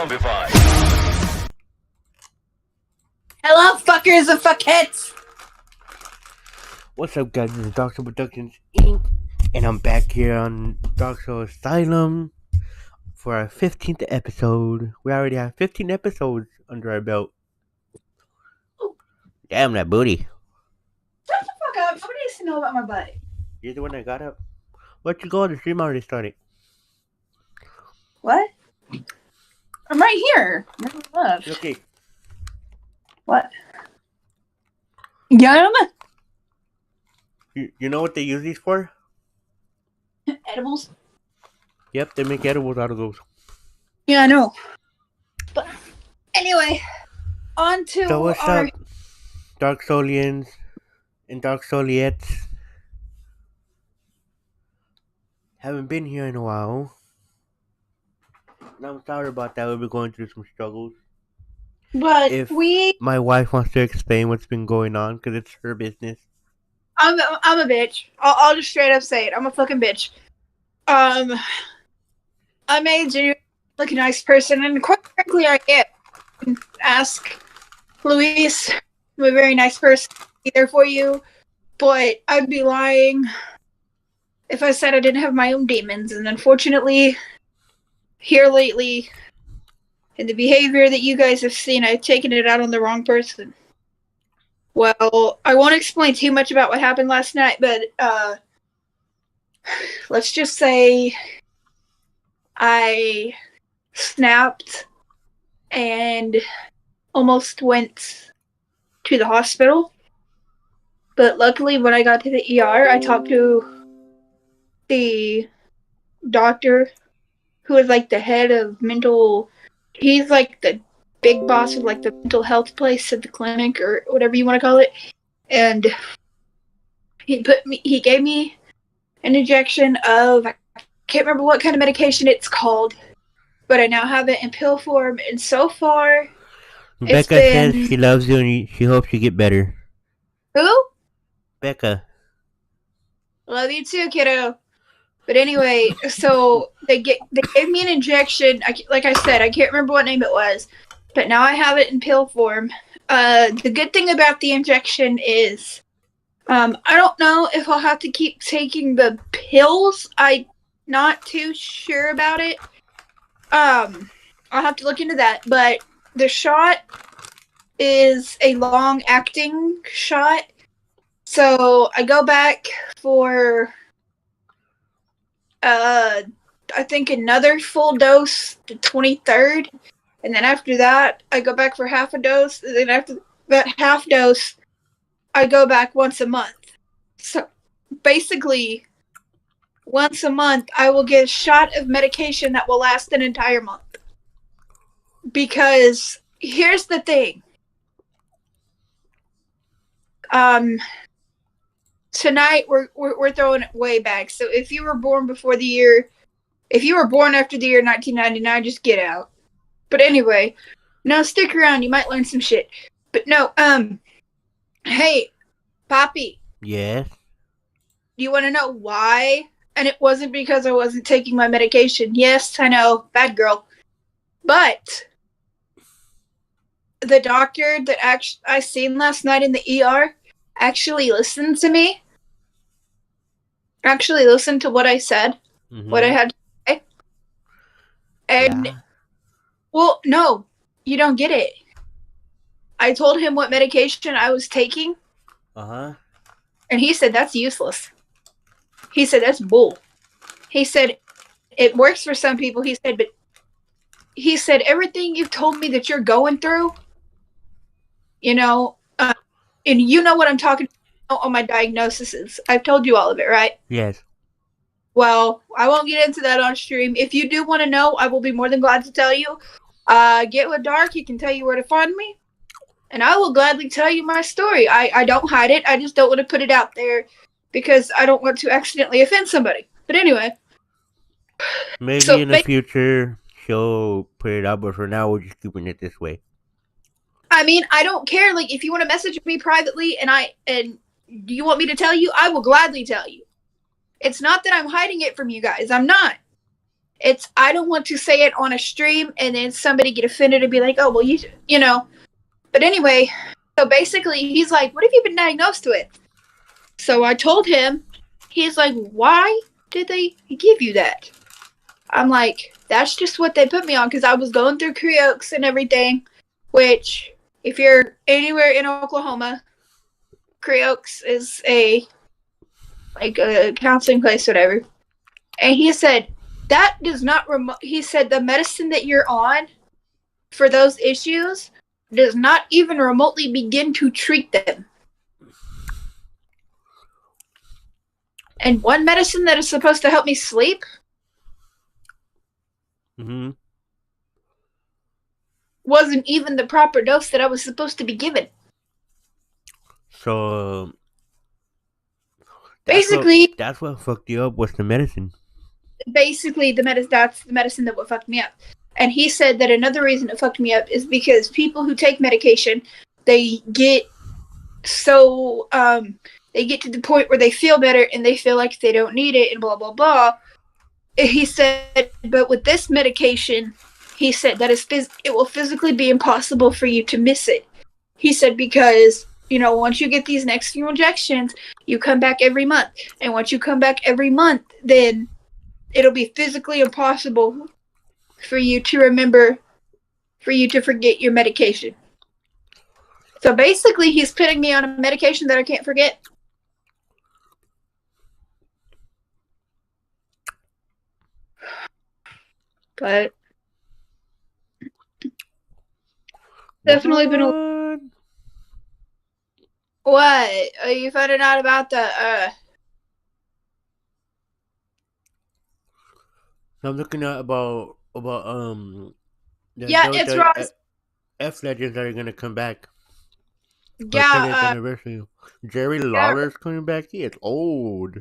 zombified. Hello, fuckers and fuckheads! What's up, guys? This is Darksouls Productions Inc. And I'm back here on Darksouls Asylum for our 15th episode. We already have 15 episodes under our belt. Damn, that booty. Shut the fuck up. Nobody needs to know about my butt. You're the one that got up. Let you go. The stream already started. What? I'm right here. Never left. Okay. What? Yum? You know what they use these for? Edibles? Yep, they make edibles out of those. Yeah, I know. But anyway, on to So what's our... up, Darksoulians and Darksouliettes? Haven't been here in a while. And I'm sorry about that. We've been going through some struggles. But If my wife wants to explain what's been going on, because it's her business. I'm a bitch. I'll just straight up say it. I'm a fucking bitch. I'm a genuinely like a nice person, and quite frankly, I am. Ask Luis. I'm a very nice person. I'll be there for you, but I'd be lying if I said I didn't have my own demons. And unfortunately, here lately, in the behavior that you guys have seen, I've taken it out on the wrong person. Well, I won't explain too much about what happened last night, but let's just say I snapped and almost went to the hospital. But luckily, when I got to the ER, I talked to the doctor who is like the head of mental... He's like the big boss of like the mental health place at the clinic or whatever you want to call it. And he gave me an injection of, I can't remember what kind of medication it's called, but I now have it in pill form. And so far, Becca says she loves you and she hopes you get better. Who? Becca. Love you too, kiddo. But anyway, so they gave me an injection. Like I said, I can't remember what name it was, but now I have it in pill form. The good thing about the injection is, I don't know if I'll have to keep taking the pills. I'm not too sure about it. I'll have to look into that. But the shot is a long-acting shot, so I go back for... I think another full dose the 23rd, and then after that, I go back for half a dose, and then after that half dose, I go back once a month. So, basically, once a month, I will get a shot of medication that will last an entire month. Because, here's the thing. Tonight, we're throwing it way back. So if you were born after the year 1999, just get out. But anyway, no, stick around. You might learn some shit. But no, hey, Poppy. Yes? Do you want to know why? And it wasn't because I wasn't taking my medication. Yes, I know, bad girl. But the doctor that I seen last night in the ER actually listened to me. Actually listened to what I said, what I had to say. And, well, no, you don't get it. I told him what medication I was taking. And he said, that's useless. He said, that's bull. He said, it works for some people. He said, everything you've told me that you're going through, you know, and you know what I'm talking about. On my diagnoses. I've told you all of it, right? Yes. Well, I won't get into that on stream. If you do want to know, I will be more than glad to tell you. Get with Dark, he can tell you where to find me. And I will gladly tell you my story. I don't hide it. I just don't want to put it out there because I don't want to accidentally offend somebody. But anyway. Maybe in the future, she'll put it out, but for now, we're just keeping it this way. I mean, I don't care. Like, if you want to message me privately and do you want me to tell you? I will gladly tell you. It's not that I'm hiding it from you guys. I'm not. It's I don't want to say it on a stream and then somebody get offended and be like, oh, well, you know. But anyway, so basically he's like, what have you been diagnosed with? So I told him. He's like, why did they give you that? I'm like, that's just what they put me on because I was going through crayons and everything, which if you're anywhere in Oklahoma, crayons is a counseling place, whatever. And he said, that does not, he said, the medicine that you're on for those issues does not even remotely begin to treat them. And one medicine that is supposed to help me sleep wasn't even the proper dose that I was supposed to be given. So basically, that's what fucked you up was the medicine. Basically, that's the medicine that would fuck me up. And he said that another reason it fucked me up is because people who take medication, they get so they get to the point where they feel better and they feel like they don't need it and blah blah blah. He said, but with this medication, he said that it will physically be impossible for you to miss it. He said because, you know, once you get these next few injections, you come back every month. And once you come back every month, then it'll be physically impossible for you to remember, for you to forget your medication. So basically, he's putting me on a medication that I can't forget. But definitely been a... What? Are you finding out about the I'm looking at about yeah, it's Ross. F legends that are gonna come back. Yeah, anniversary. Jerry Lawler's coming back. He is old.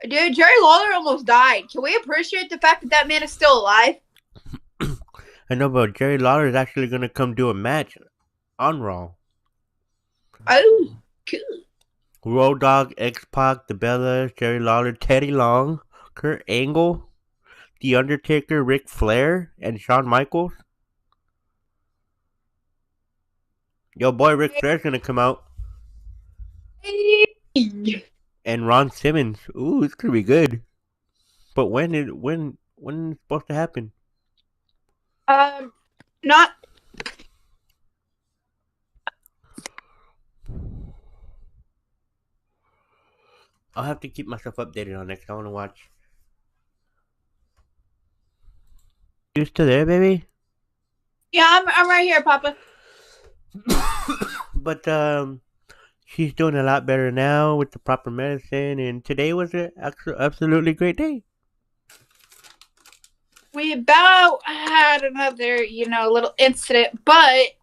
Dude, Jerry Lawler almost died. Can we appreciate the fact that that man is still alive? I know, but Jerry Lawler is actually gonna come do a match on Raw. Oh, cool. Road Dogg, X-Pac, The Bellas, Jerry Lawler, Teddy Long, Kurt Angle, The Undertaker, Ric Flair, and Shawn Michaels. Yo, boy, Ric Flair's gonna come out. And Ron Simmons. Ooh, it's gonna be good. But when is it supposed to happen? Not. I'll have to keep myself updated on it 'cause I want to watch. You still there, baby? Yeah, I'm right here, Papa. But she's doing a lot better now with the proper medicine, and today was an absolutely great day. We about had another, little incident, but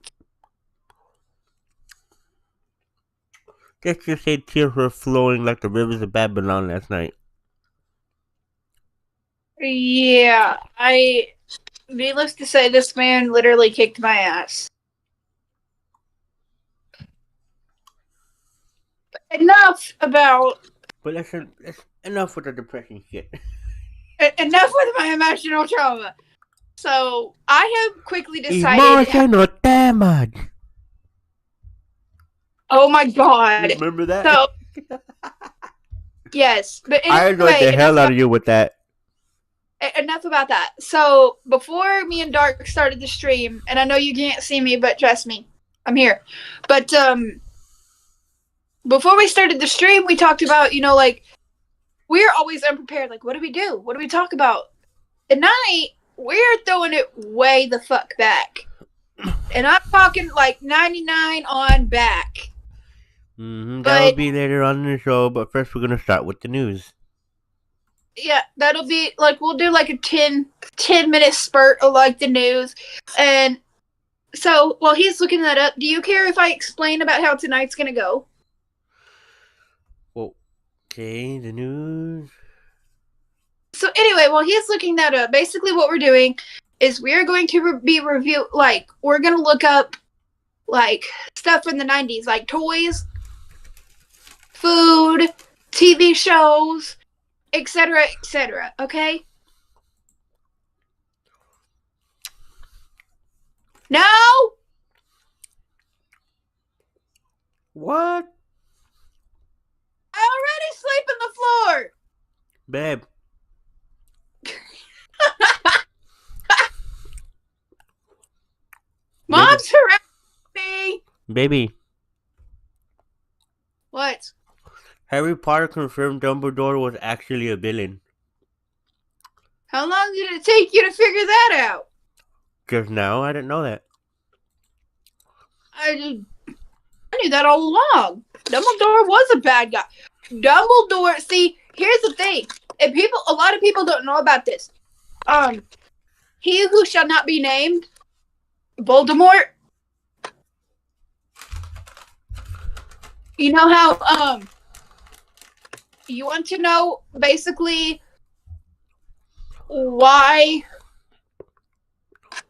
let's just say tears were flowing like the rivers of Babylon last night. Yeah, needless to say, this man literally kicked my ass. Enough about... But let's enough with the depressing shit. Enough with my emotional trauma. So, I have quickly decided... Emotional damage! Oh my god. You remember that? So, yes. But anyway, I enjoyed the hell out of you with that. Enough about that. So, before me and Dark started the stream, and I know you can't see me, but trust me, I'm here. But, before we started the stream, we talked about, we're always unprepared. Like, what do we do? What do we talk about? Tonight, we're throwing it way the fuck back. And I'm talking like 99 on back. That'll be later on in the show, but first we're going to start with the news. Yeah, that'll be, we'll do like a 10-minute spurt of, the news. And so, while he's looking that up, do you care if I explain about how tonight's going to go? Okay, the news. So anyway, while he's looking that up, basically what we're doing is we're going to be we're going to look up, stuff from the 90s, like toys, food, TV shows, etc., okay? No! What? I already sleep on the floor! Babe. Mom's harassing me! Baby. What? Harry Potter confirmed Dumbledore was actually a villain. How long did it take you to figure that out? Just now? I didn't know that. I knew that all along. Dumbledore was a bad guy. Dumbledore, see, here's the thing. And a lot of people don't know about this. He who shall not be named, Voldemort. You know how, you want to know basically why,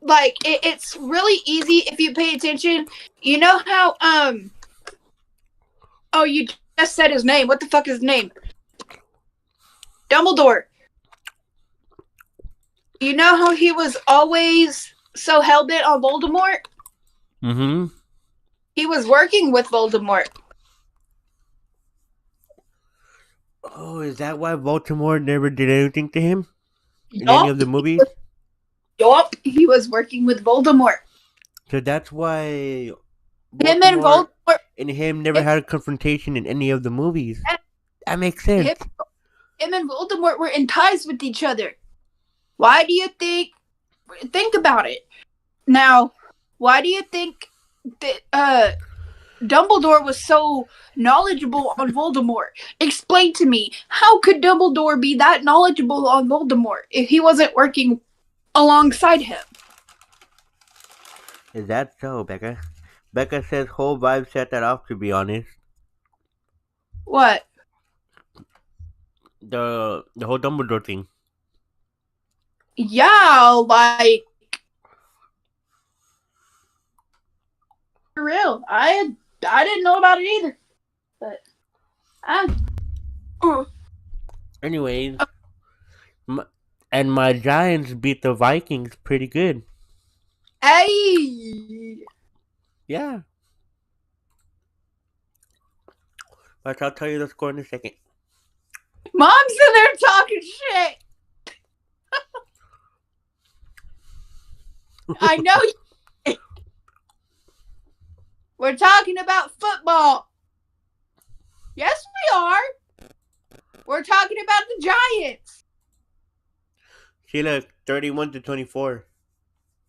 like, it's really easy if you pay attention. You know how, oh, you just said his name. What the fuck is his name? Dumbledore. You know how he was always so hell-bent on Voldemort? Mm-hmm. He was working with Voldemort. Oh, is that why Baltimore never did anything to him? In any Yup. of the movies? Yup. He was working with Voldemort. So that's why Him and Baltimore Voldemort. and him never had a confrontation in any of the movies. That makes sense. Him and Voldemort were in ties with each other. Why do you think? Think about it. Now, why do you think that Dumbledore was so knowledgeable on Voldemort? Explain to me, how could Dumbledore be that knowledgeable on Voldemort if he wasn't working alongside him? Is that so, Becca? Becca says whole vibe set that off, to be honest. What? The whole Dumbledore thing. Yeah, like for real. I didn't know about it either. But Anyways, and my Giants beat the Vikings pretty good. Hey, Yeah. But I'll tell you the score in a second. Mom's in there talking shit. I know you. We're talking about football. Yes, we are. We're talking about the Giants. Sheila, 31-24.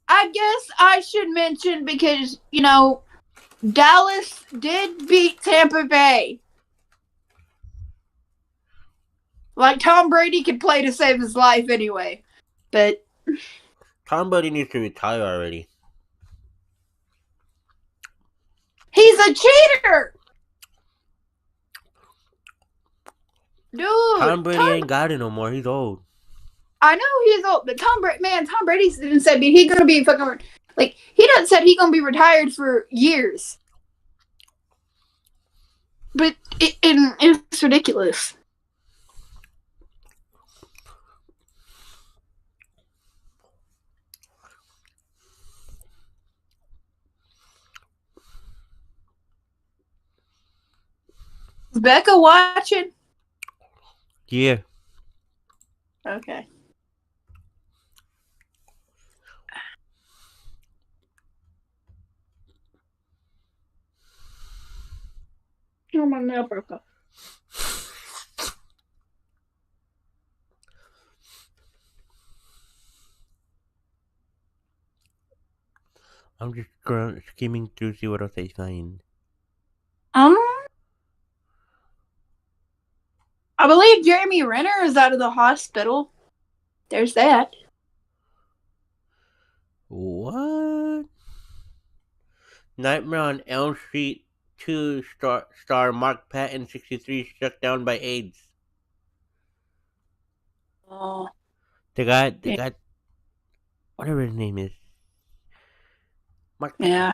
I guess I should mention because, Dallas did beat Tampa Bay. Like, Tom Brady could play to save his life anyway. But Tom Brady needs to retire already. he's a cheater! Dude. Tom Brady ain't got it no more. He's old. I know he's old, but Tom Brady didn't say he's gonna be fucking he done said he's gonna be retired for years. But it's ridiculous. Is Becca watching? Yeah. Okay. Oh, my nail broke off. I'm just skimming through see what else I find. I believe Jeremy Renner is out of the hospital. There's that. What? Nightmare on Elm Street 2 star Mark Patton 63 struck down by AIDS. Oh. The guy, whatever his name is. Mark Patton. Yeah.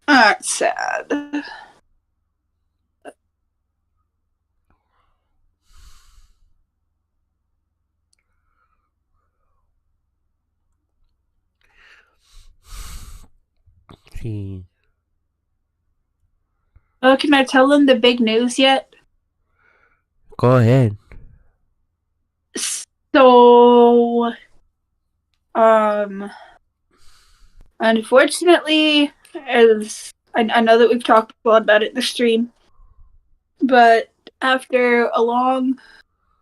That's sad. see. Oh, can I tell them the big news yet? Go ahead. So, um, unfortunately, as I know that we've talked a lot about it in the stream, but after a long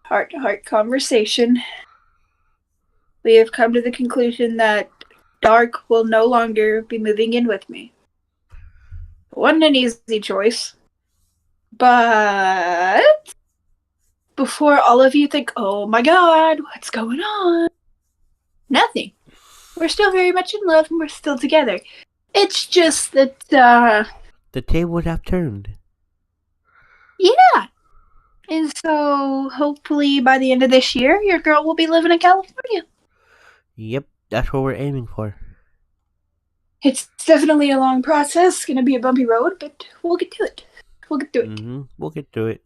heart-to-heart conversation, we have come to the conclusion that Dark will no longer be moving in with me. It wasn't an easy choice, but before all of you think, oh my god, what's going on? Nothing. We're still very much in love and we're still together. It's just that, The tables have turned. yeah. And so, hopefully, by the end of this year, your girl will be living in California. Yep, that's what we're aiming for. It's definitely a long process, gonna be a bumpy road, but we'll get to it. We'll get to it. We'll get to it.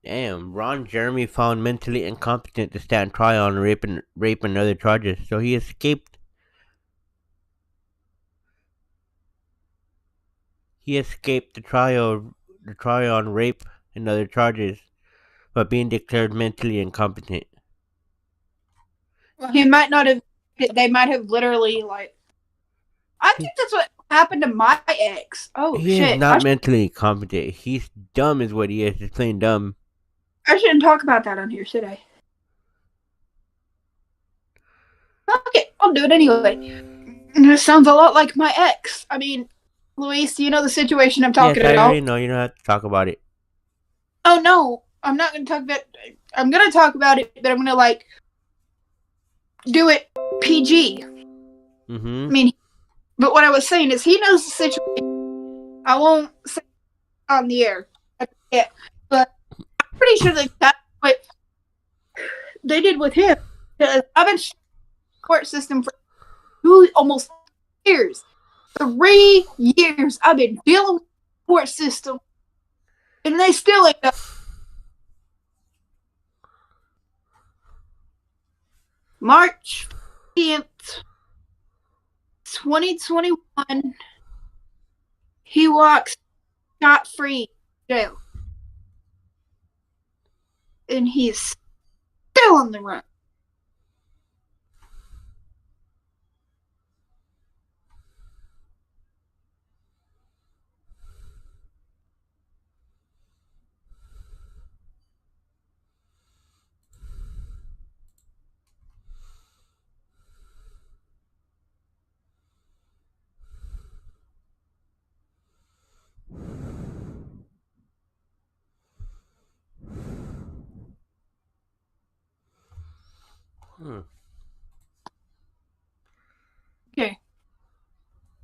Damn, Ron Jeremy found mentally incompetent to stand trial on rape and other charges, so he escaped. He escaped the trial on rape and other charges, but being declared mentally incompetent. He might not have. They might have literally like. I think that's what happened to my ex. Oh He is shit! not mentally incompetent. He's dumb, is what he is. He's plain dumb. I shouldn't talk about that on here, should I? Okay, I'll do it anyway. This sounds a lot like my ex. I mean, Luis, you know the situation I'm talking Yes, I about. already know. You don't have to talk about it. Oh no, I'm not gonna talk about. I'm gonna talk about it, but I'm gonna like do it PG. I mean, but what I was saying is he knows the situation. I won't say it on the air, but I'm pretty sure that that's what they did with him. Because I've been in the court system for almost years. 3 years I've been dealing with the court system, and they still ain't done. March 10th, 2021, he walks scot-free jail. And he's still on the run. Okay.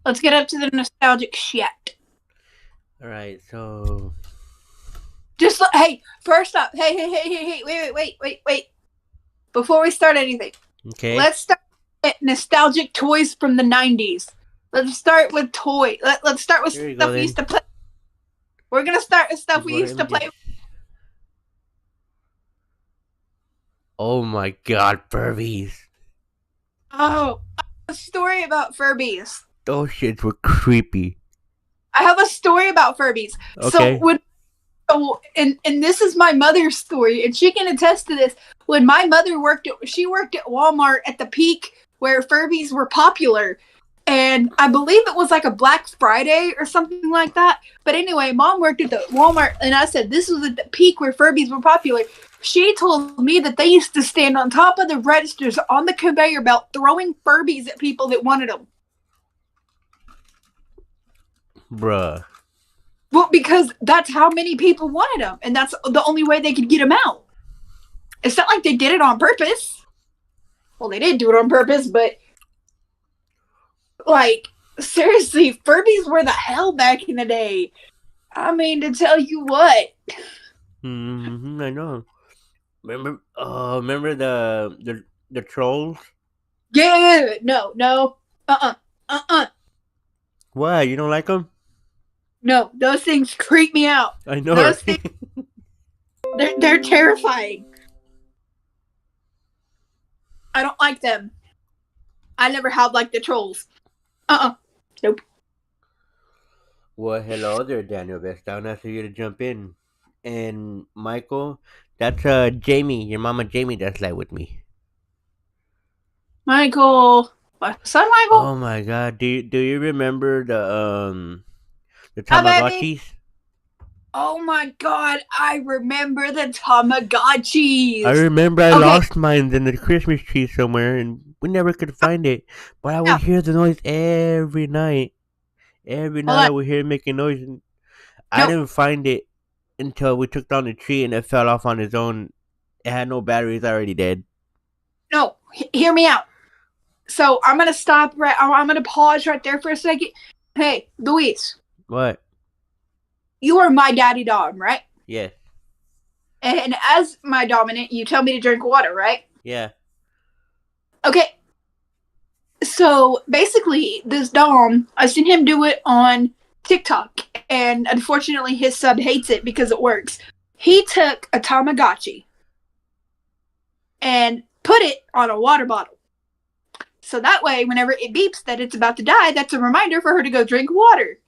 Let's get up to the nostalgic shit. Alright, so. Just, hey, first up, hey, wait. Before we start anything, Okay. let's start with nostalgic toys from the 90s. Let's start with toy. Let's start with stuff we used to play. We're gonna start with stuff we used to play. Oh my god, Furbies. Oh, I have a story about Furbies. Those shits were creepy. I have a story about Furbies. Okay. And this is my mother's story, and she can attest to this. When my mother worked at Walmart at the peak where Furbies were popular, and I believe it was like a Black Friday or something like that. But anyway, Mom worked at the Walmart, and I said this was at the peak where Furbies were popular. She told me that they used to stand on top of the registers on the conveyor belt throwing Furbies at people that wanted them. Bruh. Well, because that's how many people wanted them, and that's the only way they could get them out. It's not like they did it on purpose. Well, they did do it on purpose, but like, seriously, Furbies were the hell back in the day. I mean, to tell you what. I know. Remember the trolls? Yeah, no. Why? You don't like them? No, those things creep me out. I know. Those things, they're terrifying. I don't like them. I never have liked the trolls. Nope. Well, hello there, Daniel Vesta. Nice for you to jump in. And Michael, that's Jamie, your mama Jamie that's like with me. Michael. My son Michael? Oh my god, do you remember the Hi, baby. Tamagotchis? Oh my god, I remember the I Tamagotchis. remember I Okay, lost mine in the Christmas tree somewhere and we never could find it. But I would now, hear the noise every night. Every hold night on. I would hear it making noise and I No, didn't find it until we took down the tree and it fell off on its own. It had no batteries, already dead. no, hear me out. So I'm gonna stop right. I'm gonna pause right there for a second. Hey, Luis, What? you are my daddy dom, right? Yes. And as my dominant, you tell me to drink water, right? Yeah. Okay. So basically, this dom, I've seen him do it on TikTok, and unfortunately, his sub hates it because it works. He took a Tamagotchi and put it on a water bottle. So that way, whenever it beeps that it's about to die, that's a reminder for her to go drink water.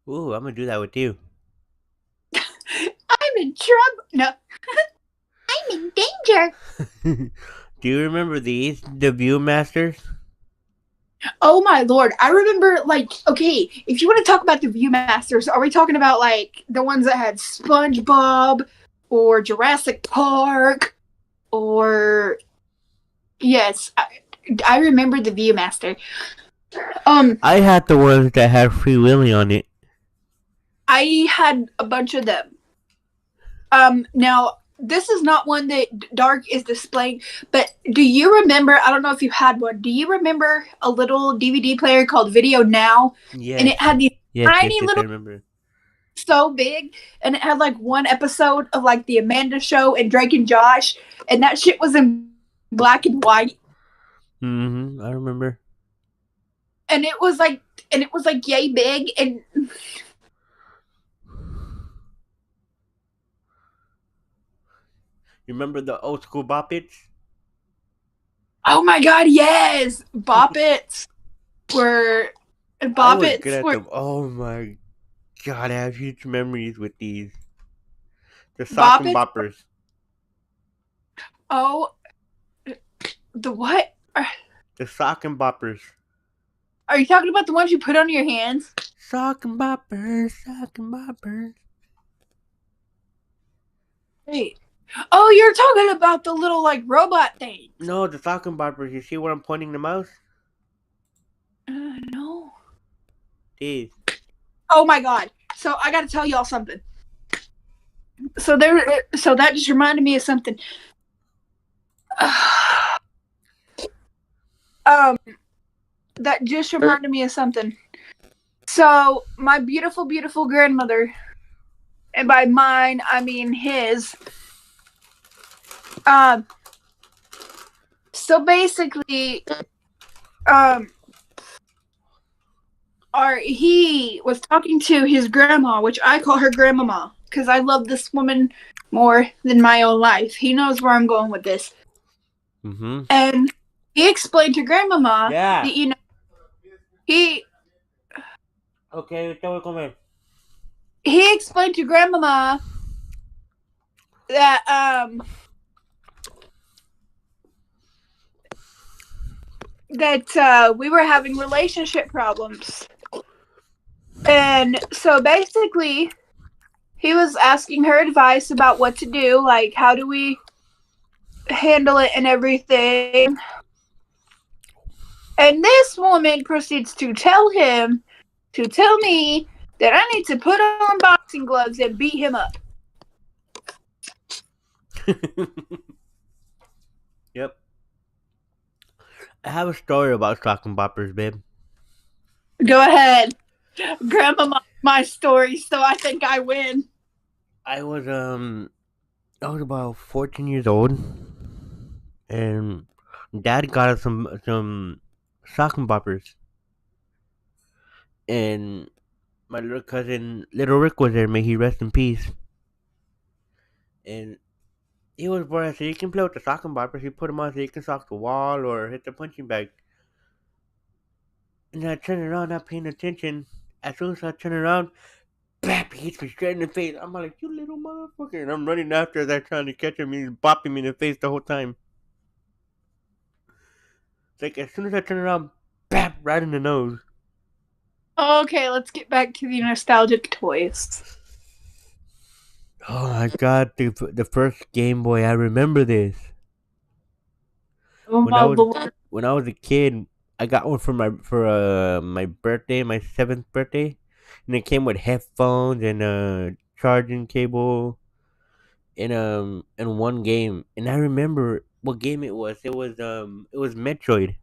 Ooh, I'm gonna do that with you. I'm in trouble. No, I'm in danger. Do you remember these? The Viewmasters? Oh my lord. I remember, like, okay, if you want to talk about the Viewmasters, are we talking about, like, the ones that had SpongeBob or Jurassic Park or. Yes, I remember the Viewmaster. I had the ones that had Free Willy on it. I had a bunch of them. Now this is not one that Dark is displaying, but do you remember? I don't know if you had one. Do you remember a little DVD player called Video Now, and Yes. it had these Yes, yes, tiny yes, I little, remember. so big, and it had like one episode of like the Amanda Show and Drake and Josh, and that shit was in black and white, Mm-hmm, I remember. and it was like yay big, and You remember the old school Bop Its? oh my god, yes, Bop Its were I Bop was good Its at were them. Oh my god, I have huge memories with these. The sock Bop and Its. boppers. Oh, the what? The sock and boppers. Are you talking about the ones you put on your hands? Sock and boppers, sock and boppers. Wait. Oh, you're talking about the little like robot things. No, the sock and boppers. You see where I'm pointing the mouse? No. These. Oh my god. So I got to tell y'all something. So that just reminded me of something. um, that just reminded me of something. So my beautiful, beautiful grandmother, and by mine I mean his. Um. So basically, um, he was talking to his grandma, which I call her grandmama, because I love this woman more than my own life. He knows where I'm going with this. Mm-hmm. And he explained to grandmama Yeah. that, you know, he Okay, te voy a comer. he explained to grandmama that we were having relationship problems. And so basically he was asking her advice about what to do, like how do we handle it and everything. And this woman proceeds to tell me that I need to put on boxing gloves and beat him up. Yep. I have a story about sock and boppers, babe. Go ahead. Grandma, my story, so I think I win. I was about 14 years old, and Dad got us some sock and boppers, and my little cousin Little Rick was there. May he rest in peace. And he was born. I said you can play with the sock and boppers. You put them on so you can sock the wall or hit the punching bag. And I turn around, not paying attention. As soon as I turn around, bap, he hits me straight in the face. I'm like, you little motherfucker. And I'm running after that, trying to catch him. He's bopping me in the face the whole time. It's like, as soon as I turn around, bap, right in the nose. Okay, let's get back to the nostalgic toys. Oh my god, the first Game Boy, I remember this. Oh When I my was lord. when I was a kid, I got one for my birthday, my 7th birthday, and it came with headphones and a charging cable and one game. And I remember what game it was. It was Metroid.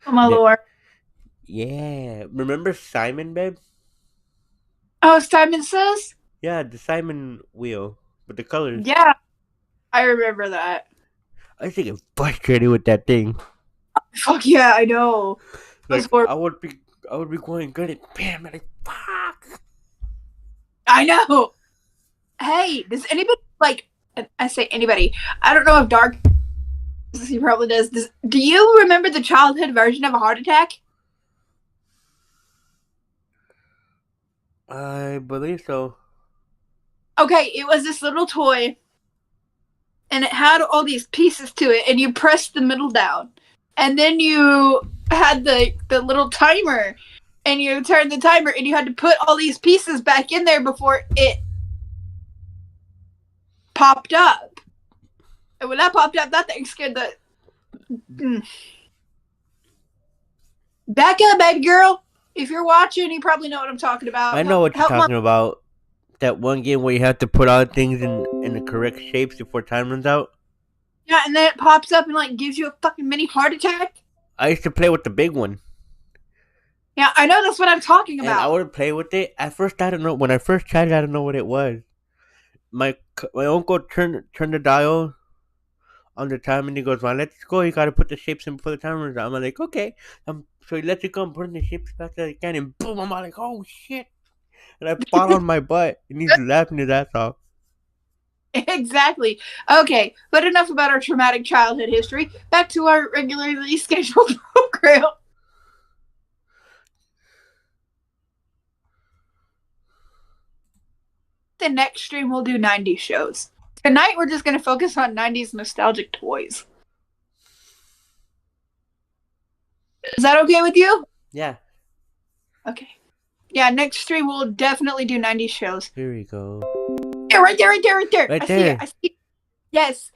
Oh my The, lord. yeah, remember Simon, babe? Oh, Simon Says? Yeah, the Simon wheel with the colors. Yeah, I remember that. I used to get frustrated with that thing. Fuck yeah, I know. It was Like horrible. I would be going good at bam, and like fuck. I know. Hey, does anybody like? I say anybody. I don't know if Dark. He probably does. Do you remember the childhood version of a heart attack? I believe so. Okay, it was this little toy, and it had all these pieces to it, and you pressed the middle down, and then you had the little timer, and you turned the timer, and you had to put all these pieces back in there before it popped up. And when that popped up, that thing scared the. Back up, baby girl. If you're watching, you probably know what I'm talking about. I know what you're Help mom. talking about. That one game where you have to put all things in the correct shapes before time runs out. Yeah, and then it pops up and like gives you a fucking mini heart attack. I used to play with the big one, Yeah, I know that's what I'm talking and I about. would play with it. At first, I don't know. When I first tried it, I didn't know what it was. My uncle turned the dial on the time, and he goes, "Well, let's go. You gotta put the shapes in before the time runs out." I'm like, "Okay." So he lets it go. I'm putting the shapes back that I can, and boom! I'm like, "Oh shit!" And I fall on my butt, and he's laughing his ass off. Exactly. Okay, but enough about our traumatic childhood history. Back to our regularly scheduled program. The next stream we'll do 90s shows. Tonight we're just going to focus on 90s nostalgic toys. Is that okay with you? Yeah. Okay. Yeah, next stream we'll definitely do 90s shows. Here we go. Yeah, right there, right there, right there. Right I there. see it. I see it. Yes.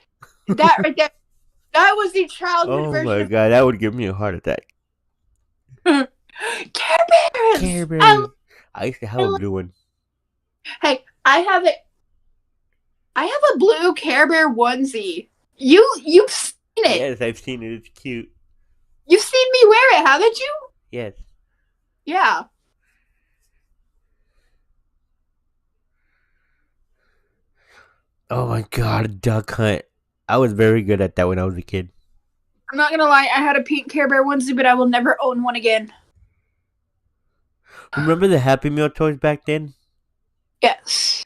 That right there. That was the childhood Oh version my of god, that would give me a heart attack. Care Bears. Care Bears. I used to have a blue one. Hey, I have it. I have a blue Care Bear onesie. You've seen it. Yes, I've seen it. It's cute. You've seen me wear it, haven't you? Yes. Yeah. Oh my god, duck hunt. I was very good at that when I was a kid. I'm not gonna lie, I had a pink Care Bear onesie, but I will never own one again. Remember the Happy Meal toys back then? Yes.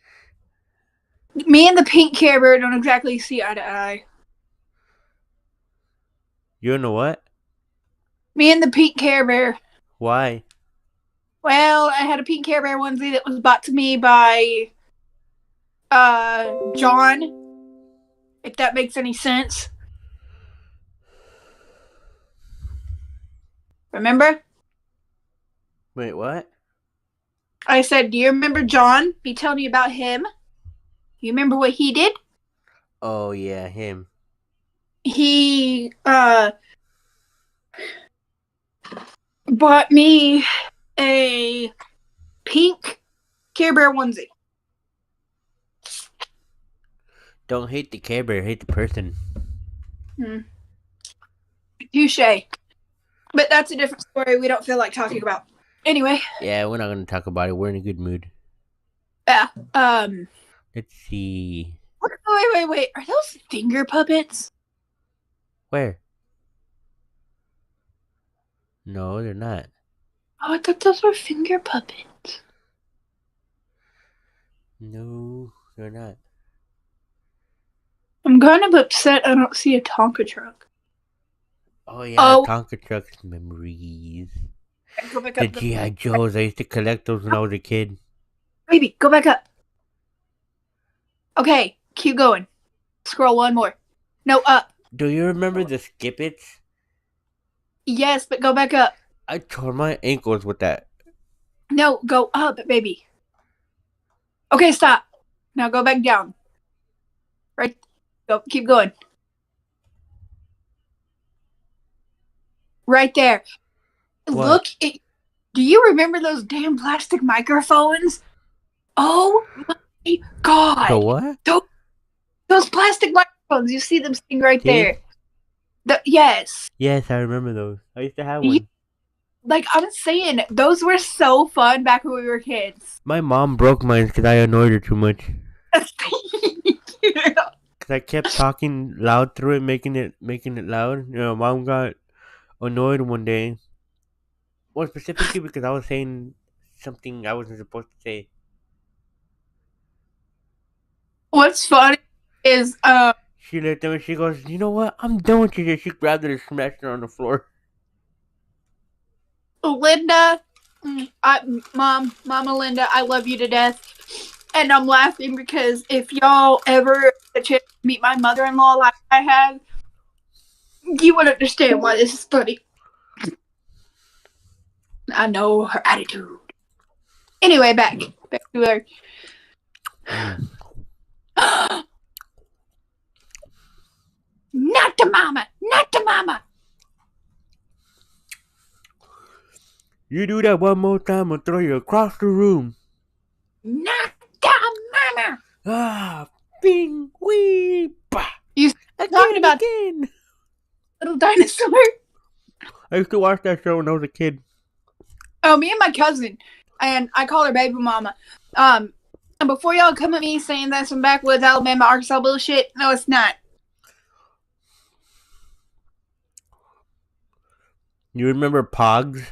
Me and the pink Care Bear don't exactly see eye to eye. You know what? Me and the pink Care Bear. Why? Well, I had a pink Care Bear onesie that was bought to me by John. If that makes any sense. Remember? Wait, what? I said, do you remember John? Me telling you about him? You remember what he did? Oh yeah, him. He bought me a pink Care Bear onesie. Don't hate the Care Bear, hate the person. Touche. But that's a different story we don't feel like talking about. Anyway. Yeah, we're not gonna talk about it. We're in a good mood. Yeah. Let's see. Wait. Are those finger puppets? Where? No, they're not. Oh, I thought those were finger puppets. No, they're not. I'm kind of upset I don't see a Tonka truck. Oh yeah, Oh, Tonka trucks memories. go back The up. GI Joes. I used to collect those when I was a kid. Baby, go back up. Okay, keep going. Scroll one more. No, up. Do you remember the Skip-Its? Yes, but go back up. I tore my ankles with that. No, go up, baby. Okay, stop. Now go back down. Right. Go. Keep going. Right there. What? Look at. Do you remember those damn plastic microphones? Oh my The god! what? Those plastic microphones. You see them sitting right See? there. Yes. Yes, I remember those. I used to have You, one. like I'm saying, those were so fun back when we were kids. My mom broke mine because I annoyed her too much. Because I kept talking loud through it, making it loud. You know, mom got annoyed one day. Well, specifically because I was saying something I wasn't supposed to say. What's funny is She looked at me and she goes, "You know what? I'm done with you." She grabbed it and smashed her on the floor. Linda, Mama Linda, I love you to death. And I'm laughing because if y'all ever get a chance to meet my mother-in-law like I have, you would understand why this is funny. I know her attitude. Anyway, back to her. Not the mama! Not the mama! You do that one more time, I'll throw you across the room. Not the mama! Ah, bing, wee, bah. You talking about again. little dinosaur? I used to watch that show when I was a kid. Oh, me and my cousin, and I call her baby mama. And before y'all come at me saying that's some backwoods Alabama, Arkansas bullshit, no, it's not. You remember Pogs?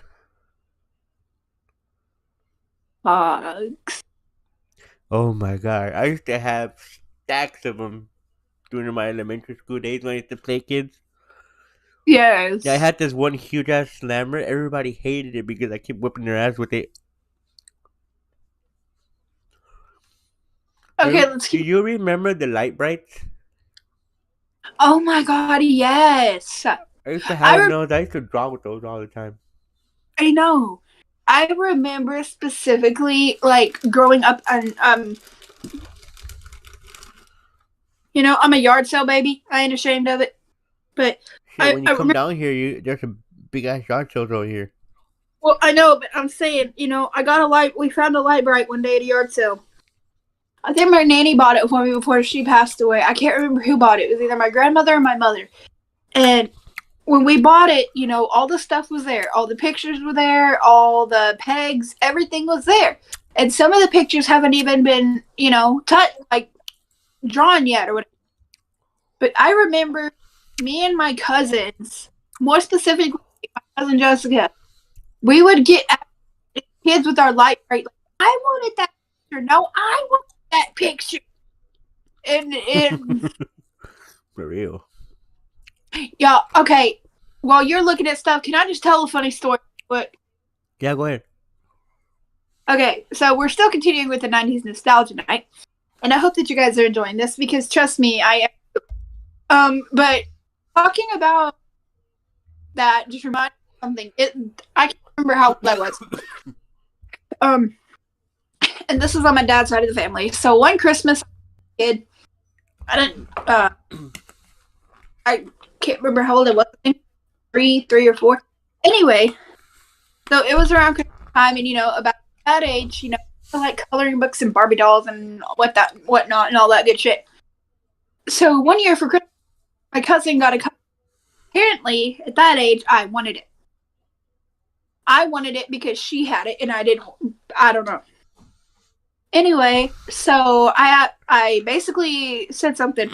Bugs. Oh my god, I used to have stacks of them during my elementary school days when I used to play kids. Yes. I had this one huge ass slammer. Everybody hated it because I kept whipping their ass with it. Okay, let's Do keep. you remember the light brights? Oh my god, yes. I used to have those. I used to draw with those all the time. I know. I remember specifically, like, growing up and, you know, I'm a yard sale baby. I ain't ashamed of it. But Shit, when you come down here, there's a big ass yard sales over here. Well, I know, but I'm saying, you know, we found a light bright one day at a yard sale. I think my nanny bought it for me before she passed away. I can't remember who bought it. It was either my grandmother or my mother. And when we bought it, you know, all the stuff was there. All the pictures were there. All the pegs, everything was there. And some of the pictures haven't even been, you know, drawn yet or whatever. But I remember me and my cousins, more specifically my cousin Jessica, we would get kids with our light bright. Like, I wanted that picture. No, I wanted that picture. And For real. yeah, okay. While you're looking at stuff, can I just tell a funny story? What? Yeah, go ahead. Okay, so we're still continuing with the 90s nostalgia night. And I hope that you guys are enjoying this because trust me, but talking about that just reminded me of something. I can't remember how old I was. And this is on my dad's side of the family. So one Christmas, I can't remember how old I was. I think three or four. Anyway, so it was around Christmas time, and you know, about that age, you know, I like coloring books and Barbie dolls and whatnot, and all that good shit. So one year for Christmas, my cousin got a couple. Apparently, at that age, I wanted it. I wanted it because she had it, and I didn't. I don't know. Anyway, so I basically said something,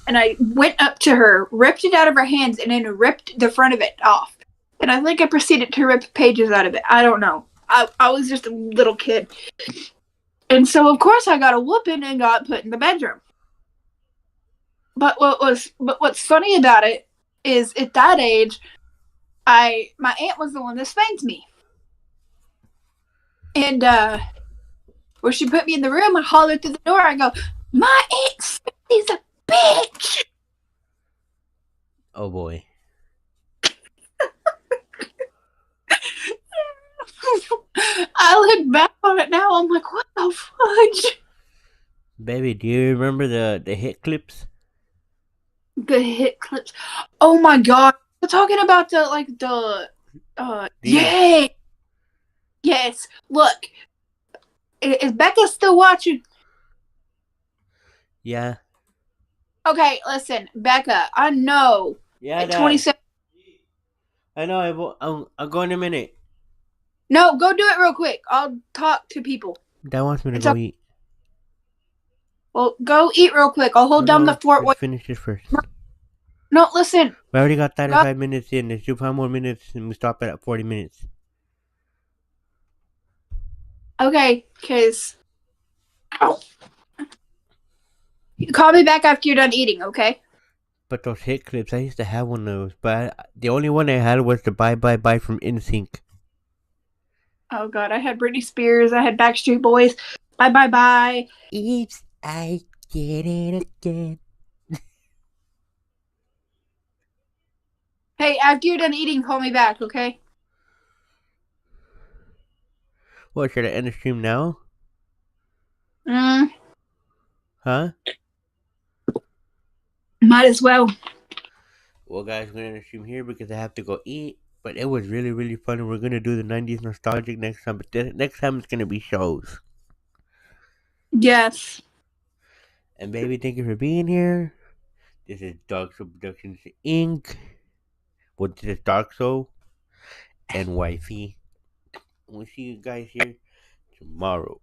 and I went up to her, ripped it out of her hands, and then ripped the front of it off. And I think I proceeded to rip pages out of it. I don't know. I was just a little kid. And so, of course, I got a whooping and got put in the bedroom. But what's funny about it is, at that age, my aunt was the one that spanked me. And where she put me in the room, I hollered through the door. I go, "My aunt is a bitch." Oh boy. I look back on it now. I'm like, what the fudge? Baby, do you remember the hit clips? The hit clips. Oh my god! We're talking about the These. yay. Yes. Look, is Becca still watching? Yeah. Okay, listen, Becca. I know Yeah, at Dad. 27. I know. I'll go in a minute. No, go do it real quick. I'll talk to people. Dad wants me to It's go okay. eat. Well, go eat real quick. I'll hold down the No, fort. let's finish this first. No, listen. We already got God. 35 minutes in. Let's do 5 more minutes and we stop at 40 minutes. Okay, because call me back after you're done eating, okay? But those hit clips, I used to have one of those. But the only one I had was the Bye Bye Bye from NSYNC. Oh god, I had Britney Spears, I had Backstreet Boys. Bye bye bye. Oops, I get it again. Hey, after you're done eating, call me back, okay? What, should I end the stream now? Mm, Huh? might as well. Well, guys, we're going to end the stream here because I have to go eat. But it was really, really fun. We're going to do the 90s nostalgic next time. But next time it's going to be shows. Yes. And baby, thank you for being here. This is Darksouls Productions Inc. Well, this is Darksouls and Wifey. We'll see you guys here tomorrow.